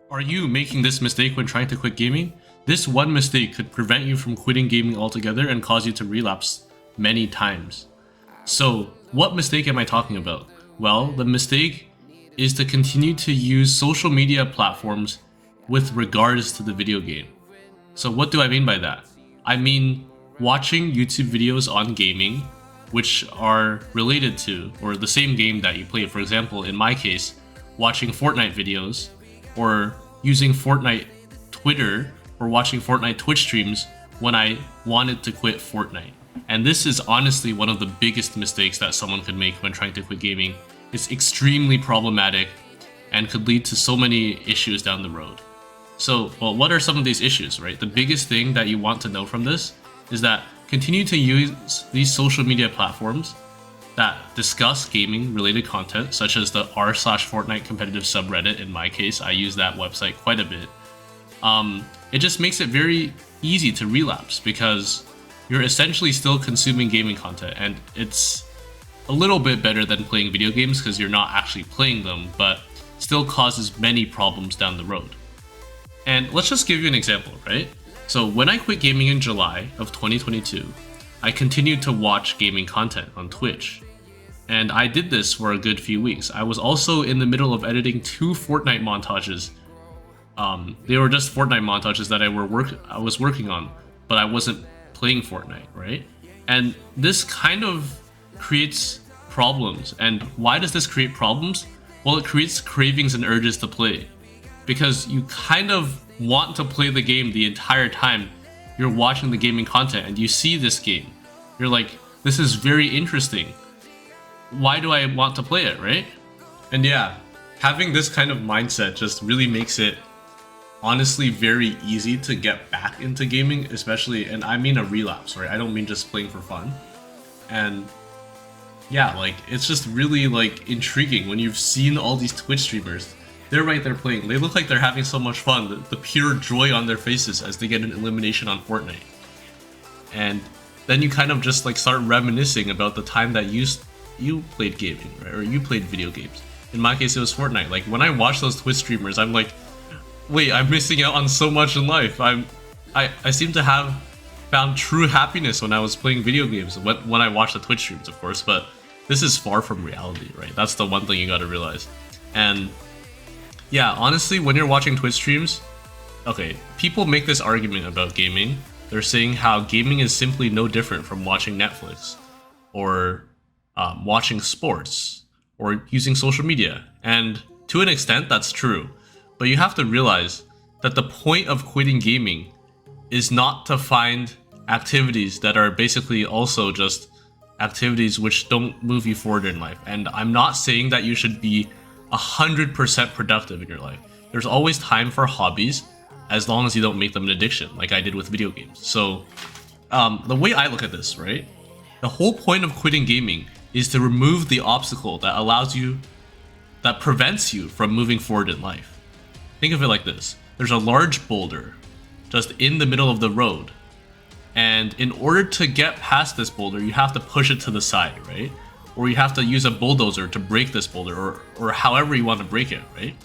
Are you making this mistake when trying to quit gaming? This one mistake could prevent you from quitting gaming altogether and cause you to relapse many times. So, what mistake am I talking about? Well, the mistake is to continue to use social media platforms with regards to the video game. So what do I mean by that? I mean watching YouTube videos on gaming which are related to or the same game that you play. For example, in my case, watching Fortnite videos or using Fortnite Twitter or watching Fortnite Twitch streams when I wanted to quit Fortnite. And this is honestly one of the biggest mistakes that someone could make when trying to quit gaming. It's extremely problematic and could lead to so many issues down the road. So, well, what are some of these issues, right? The biggest thing that you want to know from this is that continue to use these social media platforms that discuss gaming related content, such as the r/Fortnite competitive subreddit. In my case, I use that website quite a bit. It just makes it very easy to relapse because you're essentially still consuming gaming content, and it's a little bit better than playing video games because you're not actually playing them, but still causes many problems down the road. And let's just give you an example, right? So when I quit gaming in July of 2022, I continued to watch gaming content on Twitch. And I did this for a good few weeks. I was also in the middle of editing 2 Fortnite montages. They were just Fortnite montages that I was working on, but I wasn't playing Fortnite, right? And this kind of creates problems. And why does this create problems? Well, it creates cravings and urges to play. Because you kind of want to play the game the entire time you're watching the gaming content and you see this game. You're like, this is very interesting. Why do I want to play it, right? And yeah, having this kind of mindset just really makes it honestly very easy to get back into gaming, especially, and I mean a relapse, right? I don't mean just playing for fun. And yeah, like, it's just really like intriguing when you've seen all these Twitch streamers. They're right there playing. They look like they're having so much fun. The pure joy on their faces as they get an elimination on Fortnite. And then you kind of just like start reminiscing about the time that you played gaming, right? Or you played video games. In my case, it was Fortnite. Like when I watch those Twitch streamers, I'm like, wait, I'm missing out on so much in life. I seem to have found true happiness when I was playing video games. When I watch the Twitch streams, of course. But this is far from reality, right? That's the one thing you got to realize. And yeah, honestly, when you're watching Twitch streams, okay, people make this argument about gaming. They're saying how gaming is simply no different from watching Netflix or watching sports or using social media. And to an extent, that's true. But you have to realize that the point of quitting gaming is not to find activities that are basically also just activities which don't move you forward in life. And I'm not saying that you should be 100% productive in your life. There's always time for hobbies as long as you don't make them an addiction like I did with video games. So the way I look at this, right? The whole point of quitting gaming is to remove the obstacle that prevents you from moving forward in life. Think of it like this. There's a large boulder just in the middle of the road. And in order to get past this boulder, you have to push it to the side, right? Or you have to use a bulldozer to break this boulder, or however you want to break it, right?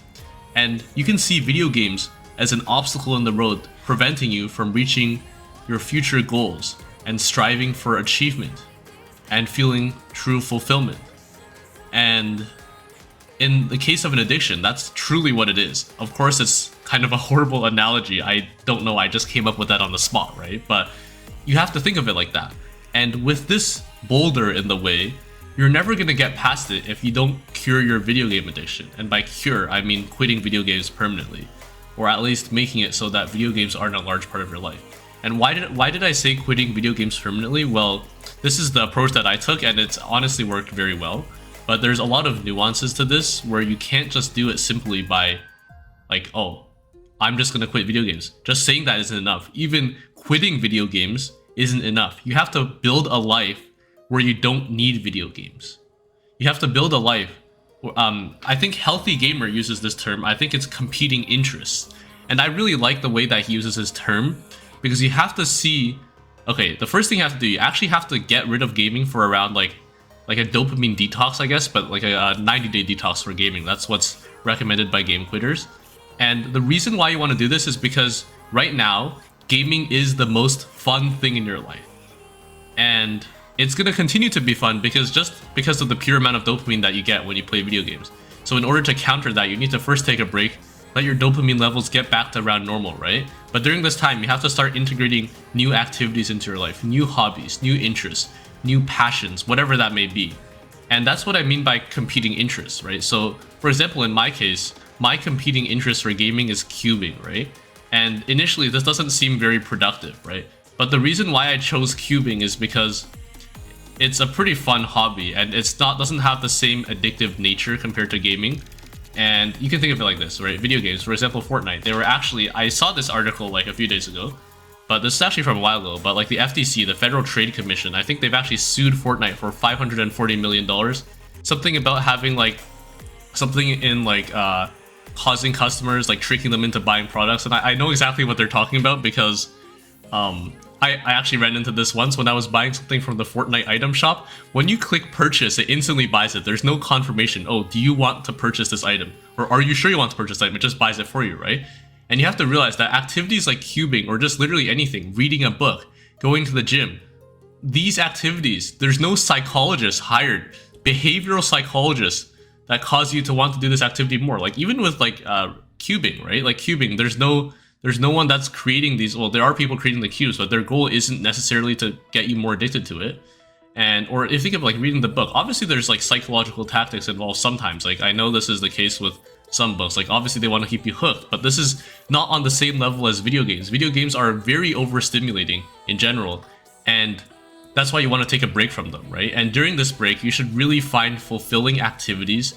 And you can see video games as an obstacle in the road preventing you from reaching your future goals and striving for achievement and feeling true fulfillment. And in the case of an addiction, that's truly what it is. Of course, it's kind of a horrible analogy. I don't know, I just came up with that on the spot, right? But you have to think of it like that. And with this boulder in the way, you're never going to get past it if you don't cure your video game addiction. And by cure, I mean quitting video games permanently, or at least making it so that video games aren't a large part of your life. And why did I say quitting video games permanently? Well, this is the approach that I took, and it's honestly worked very well. But there's a lot of nuances to this where you can't just do it simply by like, oh, I'm just going to quit video games. Just saying that isn't enough. Even quitting video games isn't enough. You have to build a life where you don't need video games. You have to build a life. I think Healthy Gamer uses this term. I think it's competing interests. And I really like the way that he uses his term because you have to see, okay, the first thing you have to do, you actually have to get rid of gaming for around like a dopamine detox, I guess, but like a 90-day detox for gaming. That's what's recommended by game quitters. And the reason why you want to do this is because right now, gaming is the most fun thing in your life. And it's going to continue to be fun because of the pure amount of dopamine that you get when you play video games. So in order to counter that, you need to first take a break, let your dopamine levels get back to around normal, right? But during this time, you have to start integrating new activities into your life, new hobbies, new interests, new passions, whatever that may be. And that's what I mean by competing interests, right? So for example, in my case, my competing interest for gaming is cubing, right? And initially, this doesn't seem very productive, right? But the reason why I chose cubing is because it's a pretty fun hobby and doesn't have the same addictive nature compared to gaming. And you can think of it like this, right? Video games, for example, Fortnite. I saw this article like a few days ago, but this is actually from a while ago. But like the FTC, the Federal Trade Commission, I think they've actually sued Fortnite for $540 million. Something about having like something in like causing customers, like tricking them into buying products. And I know exactly what they're talking about because I actually ran into this once when I was buying something from the Fortnite item shop. When you click purchase, it instantly buys it. There's no confirmation. Oh, do you want to purchase this item? Or are you sure you want to purchase this item? It just buys it for you, right? And you have to realize that activities like cubing or just literally anything, reading a book, going to the gym, these activities, there's no psychologist hired, behavioral psychologists that cause you to want to do this activity more. Like even with like cubing, right? Like cubing, there's no one that's creating these. Well, there are people creating the cubes, but their goal isn't necessarily to get you more addicted to it. Or if you think of like reading the book, obviously there's like psychological tactics involved sometimes. Like I know this is the case with some books. Like obviously they want to keep you hooked, but this is not on the same level as video games. Video games are very overstimulating in general, and that's why you want to take a break from them, right? And during this break, you should really find fulfilling activities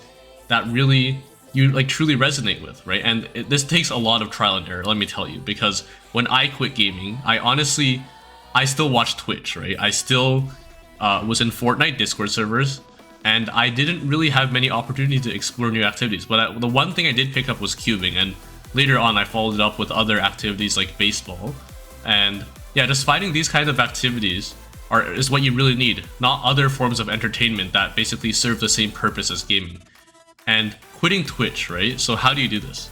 that really you like truly resonate with, right? And this takes a lot of trial and error, let me tell you, because when I quit gaming, I still watch Twitch, right? I still was in Fortnite Discord servers, and I didn't really have many opportunities to explore new activities. But the one thing I did pick up was cubing, and later on I followed it up with other activities like baseball. And yeah, just finding these kinds of activities is what you really need, not other forms of entertainment that basically serve the same purpose as gaming. And quitting Twitch, right? So how do you do this?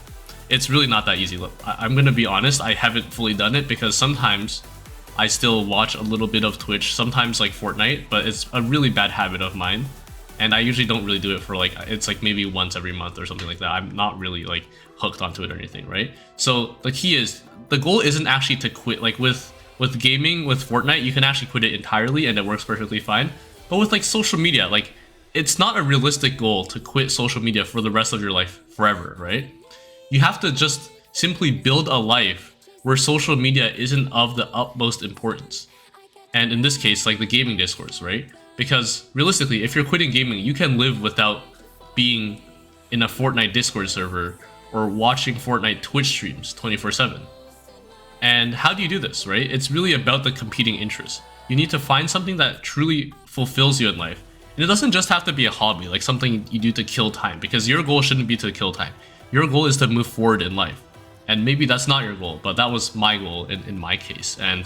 It's really not that easy. Look, I'm gonna be honest, I haven't fully done it because sometimes I still watch a little bit of Twitch, sometimes like Fortnite, but it's a really bad habit of mine. And I usually don't really do it for like, it's like maybe once every month or something like that. I'm not really like hooked onto it or anything, right? So the key is, the goal isn't actually to quit. Like with gaming, with Fortnite, you can actually quit it entirely and it works perfectly fine. But with like social media, like it's not a realistic goal to quit social media for the rest of your life forever, right? You have to just simply build a life where social media isn't of the utmost importance. And in this case, like the gaming discourse, right? Because realistically, if you're quitting gaming, you can live without being in a Fortnite Discord server or watching Fortnite Twitch streams 24/7. And how do you do this, right? It's really about the competing interests. You need to find something that truly fulfills you in life. And it doesn't just have to be a hobby, like something you do to kill time, because your goal shouldn't be to kill time. Your goal is to move forward in life. And maybe that's not your goal, but that was my goal in my case. And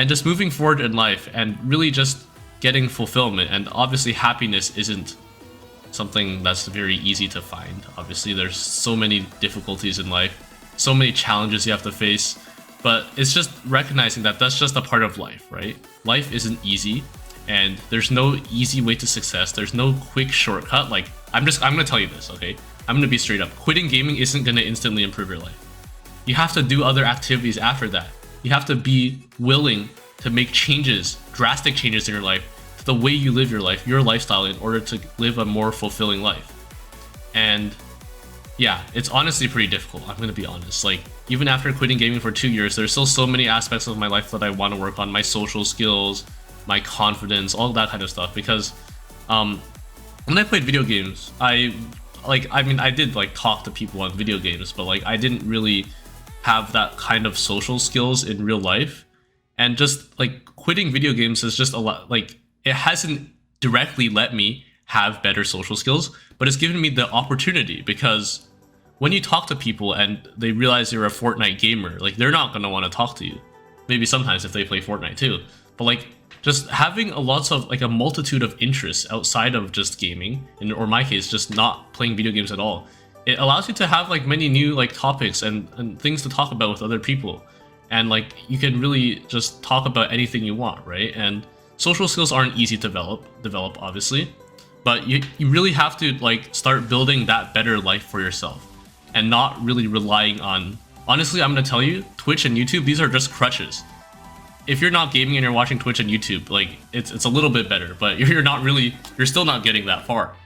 just moving forward in life and really just getting fulfillment. And obviously happiness isn't something that's very easy to find. Obviously there's so many difficulties in life, so many challenges you have to face, but it's just recognizing that that's just a part of life, right? Life isn't easy, and there's no easy way to success. There's no quick shortcut. Like I'm gonna tell you this, okay? I'm gonna be straight up. Quitting gaming isn't gonna instantly improve your life. You have to do other activities after that. You have to be willing to make changes, drastic changes in your life, to the way you live your life, your lifestyle, in order to live a more fulfilling life. And yeah, it's honestly pretty difficult. I'm gonna be honest. Like even after quitting gaming for 2 years, there's still so many aspects of my life that I want to work on, my social skills, my confidence, all that kind of stuff. Because when I played video games, I did like talk to people on video games, but like I didn't really have that kind of social skills in real life. And just like quitting video games is just a lot, like it hasn't directly let me have better social skills, but it's given me the opportunity, because when you talk to people and they realize you're a Fortnite gamer, like they're not going to want to talk to you. Maybe sometimes if they play Fortnite too, but like just having a multitude of interests outside of just gaming, or in my case, just not playing video games at all, it allows you to have like many new like topics and things to talk about with other people, and like you can really just talk about anything you want, right? And social skills aren't easy to develop obviously, but you really have to like start building that better life for yourself and not really relying on, honestly, I'm gonna tell you, Twitch and YouTube, these are just crutches. If you're not gaming and you're watching Twitch and YouTube, like it's a little bit better, but you're still not getting that far.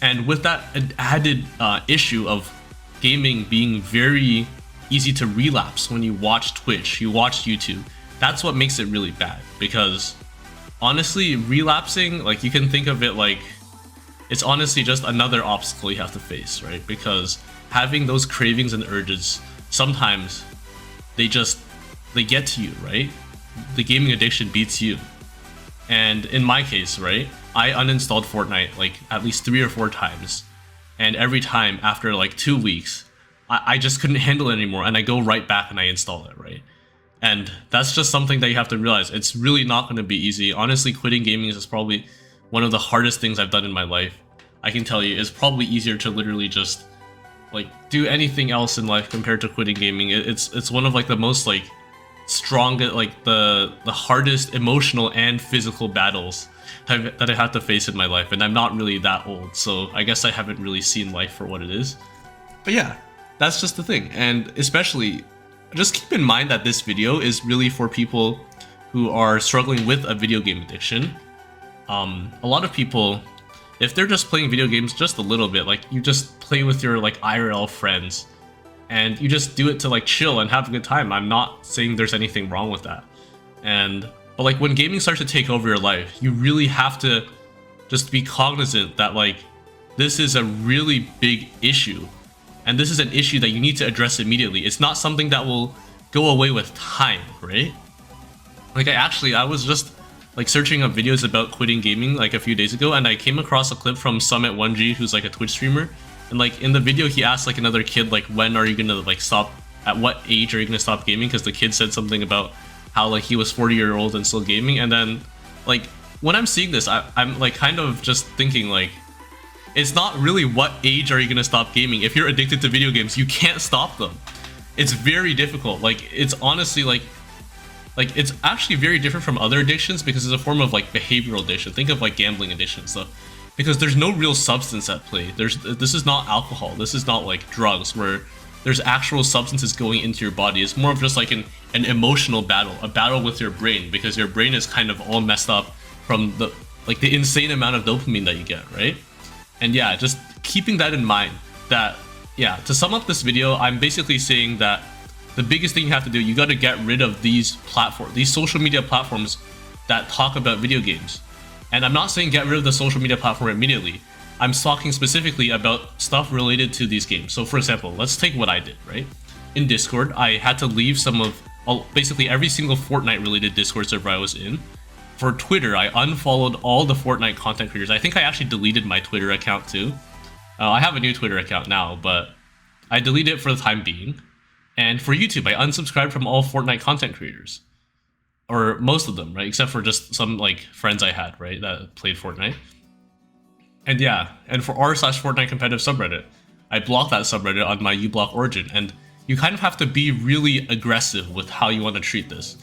And with that added issue of gaming being very easy to relapse when you watch Twitch, you watch YouTube, that's what makes it really bad. Because honestly, relapsing, like you can think of it like it's honestly just another obstacle you have to face, right? Because having those cravings and urges, sometimes they get to you, right? The gaming addiction beats you. And in my case, right, I uninstalled Fortnite like at least 3 or 4 times. And every time after like 2 weeks, I just couldn't handle it anymore. And I go right back and I install it, right? And that's just something that you have to realize. It's really not going to be easy. Honestly, quitting gaming is probably one of the hardest things I've done in my life. I can tell you, it's probably easier to literally just like do anything else in life compared to quitting gaming. It's one of like the most like strongest, like the hardest emotional and physical battles that I have to face in my life. And I'm not really that old, so I guess I haven't really seen life for what it is. But yeah, that's just the thing. And especially, just keep in mind that this video is really for people who are struggling with a video game addiction. A lot of people, if they're just playing video games just a little bit, like you just play with your like IRL friends and you just do it to like chill and have a good time. I'm not saying there's anything wrong with that. But like when gaming starts to take over your life, you really have to just be cognizant that like this is a really big issue. And this is an issue that you need to address immediately. It's not something that will go away with time, right? Like I was just like searching up videos about quitting gaming like a few days ago, and I came across a clip from Summit1G, who's like a Twitch streamer. And like in the video, he asked like another kid, like, when are you gonna like stop? At what age are you gonna stop gaming? Because the kid said something about how like he was 40-year-old and still gaming. And then like when I'm seeing this, I'm like kind of just thinking like, it's not really what age are you gonna stop gaming. If you're addicted to video games, you can't stop them. It's very difficult. Like it's honestly like it's actually very different from other addictions because it's a form of like behavioral addiction. Think of like gambling addiction stuff. Because there's no real substance at play. This is not alcohol. This is not like drugs where there's actual substances going into your body. It's more of just like an emotional battle, a battle with your brain, because your brain is kind of all messed up from the insane amount of dopamine that you get, right? And yeah, just keeping that in mind, that yeah, to sum up this video, I'm basically saying that the biggest thing you have to do, you got to get rid of these social media platforms that talk about video games. And I'm not saying get rid of the social media platform immediately. I'm talking specifically about stuff related to these games. So for example, let's take what I did, right? In Discord, I had to leave basically every single Fortnite related Discord server I was in. For Twitter, I unfollowed all the Fortnite content creators. I think I actually deleted my Twitter account too. I have a new Twitter account now, but I deleted it for the time being. And for YouTube, I unsubscribed from all Fortnite content creators. Or most of them, right? Except for just some like friends I had, right, that played Fortnite. And yeah, and for r/Fortnite competitive subreddit, I blocked that subreddit on my uBlock origin. And you kind of have to be really aggressive with how you want to treat this.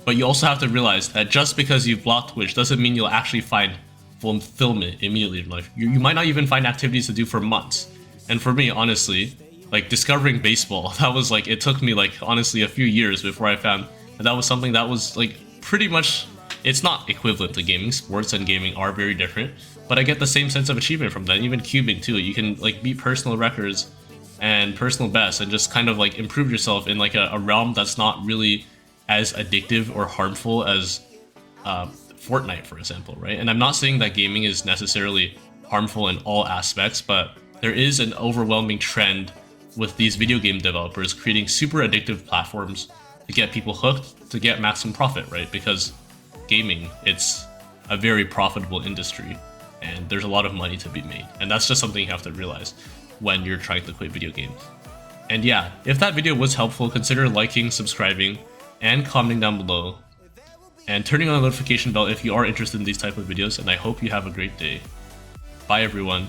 But you also have to realize that just because you've blocked Twitch doesn't mean you'll actually find fulfillment immediately in life. You might not even find activities to do for months. And for me, honestly, like discovering baseball, that was like, it took me like honestly a few years before I found that was something that was like pretty much, it's not equivalent to gaming. Sports and gaming are very different, but I get the same sense of achievement from that. Even cubing too, you can like beat personal records and personal bests and just kind of like improve yourself in like a realm that's not really as addictive or harmful as Fortnite, for example, right? And I'm not saying that gaming is necessarily harmful in all aspects, but there is an overwhelming trend with these video game developers creating super addictive platforms to get people hooked, to get maximum profit, right? Because gaming, it's a very profitable industry and there's a lot of money to be made. And that's just something you have to realize when you're trying to quit video games. And yeah, if that video was helpful, consider liking, subscribing, and commenting down below. And turning on the notification bell if you are interested in these type of videos, and I hope you have a great day. Bye everyone.